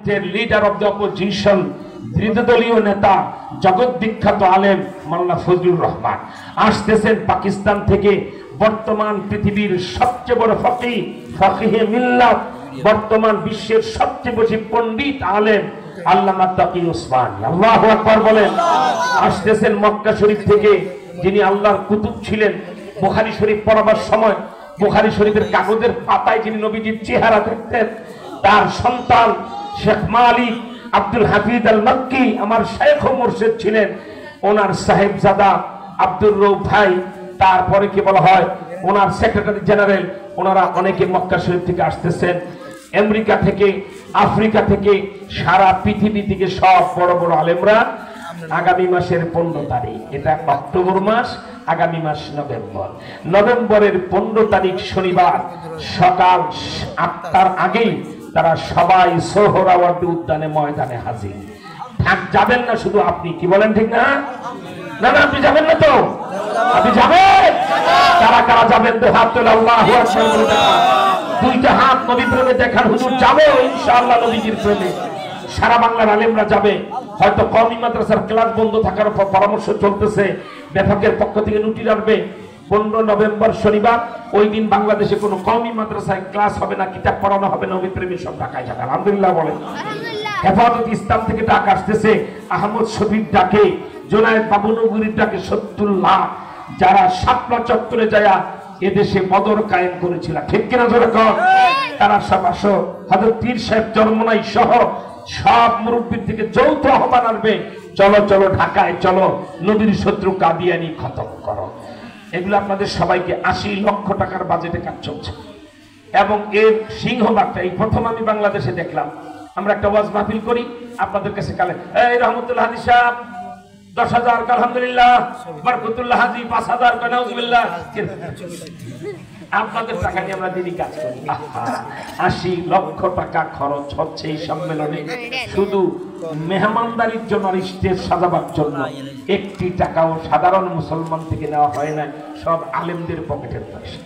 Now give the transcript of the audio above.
নেতৃত্বের leader of the opposition, বিরোধী দলীয় নেতা, জগৎ বিখ্যাত আলেম মাওলানা ফজলুর রহমান আসতেছেন পাকিস্তান থেকে। বর্তমান পৃথিবীর সবচেয়ে বড় ফকিহে মিল্লাত, বর্তমান বিশ্বের সবচেয়ে বেশি পণ্ডিত আলেম আল্লামা তাকি উসমানী, আল্লাহু আকবার বলেন। আসতেছেন মক্কা শরীফ থেকে, যিনি আল্লাহর কুতুব ছিলেন। বুখারী শরীফ পড়াবার সময় বুখারী শরীফের কাগজের পাতায় যিনি নবীজির চেহারা দেখতেন, তার সন্তান শেখ মালিক আব্দুল হাফিজ আল মক্কি আমার শেখ ও মুর্শিদ ছিলেন। ওনার সাহেবজাদা আব্দুর রউফ ভাই, তারপরে কি বলা হয় ওনার সেক্রেটারি জেনারেল, ওনারা অনেকে মক্কা শরীফ থেকে আসতেছেন, আমেরিকা থেকে, আফ্রিকা থেকে, সারা পৃথিবী থেকে সব বড় বড় আলেমরা। আগামী মাসের 15 তারিখ, এটা অক্টোবর মাস, আগামী মাস নভেম্বরের 15 তারিখ শনিবার সকাল 8টার আগেই তারা সবাই সোহরাওয়ার্দী উদ্যানে ময়দানে হাজির। যাবেন না শুধু আপনি, কি বলেন ঠিক না? না না, আপনি যাবেন না তো? আপনি যাবেন? কারা কারা যাবেন? তো হাত তোলা, আল্লাহু আকবার বলে দেখান। দুইটা হাত নবী প্রেমে দেখান, হুজুর যাবো ইনশাআল্লাহ নবীজির প্রেমে। সারা বাংলার আলেমরা যাবে। হয়তো কওমি মাদ্রাসার ক্লাস বন্ধ থাকার পরামর্শ চলতেছে, বিভাগের পক্ষ থেকে নোটিশ আসবে 15 নভেম্বর শনিবার। ওই দিন বাংলাদেশে কোনো কওমি মাদ্রাসায় ক্লাস হবে না, কিতাব পড়ানো হবে না, নবী প্রেমী সব ঢাকায় যাবে। আলহামদুলিল্লাহ বলেন। হেফাজত ইসলাম থেকে ডাক আসতেছে, আহমদ শফির ডাকে, জোনায়েদ বাবুনগরীর ডাকে, 70 লাখ যারা শাপলা চত্বরে যায় এদেশে বদর কায়েম করেছিল, ঠিক কিনা জোরে কর, তারা সব আসো। হযরত পীর সাহেব চরমনাই সহ সব মুরব্বির থেকে যৌথ আহ্বান আসবে, চলো চলো ঢাকায় চলো, নবীর শত্রু কাদিয়ানি খতম করো। এগুলো আপনাদের সবাইকে 80 লক্ষ টাকার বাজেটে কাজ চলছে। এবং এর সিংহভাগটা এই প্রথম আমি বাংলাদেশে দেখলাম। আমরা একটা ওয়াজ মাহফিল করি, আপনাদের কাছে কালে এই রহমতুল্লাহ হাজি সাহেব 10,000, আলহামদুলিল্লাহ, বরকতুল্লাহ হাজি 5,000, নাউজুবিল্লাহ। আপনাদের টাকা নিয়ে আমরা দিনই কাজ করি। 80 লক্ষ টাকা খরচ হচ্ছে এই সম্মেলনে, শুধু মেহমানদারির জন্য আর স্টেজ সাজাবার জন্য। একটি টাকাও সাধারণ মুসলমান থেকে নেওয়া হয় না, সব আলেমদের পকেটের পয়সা।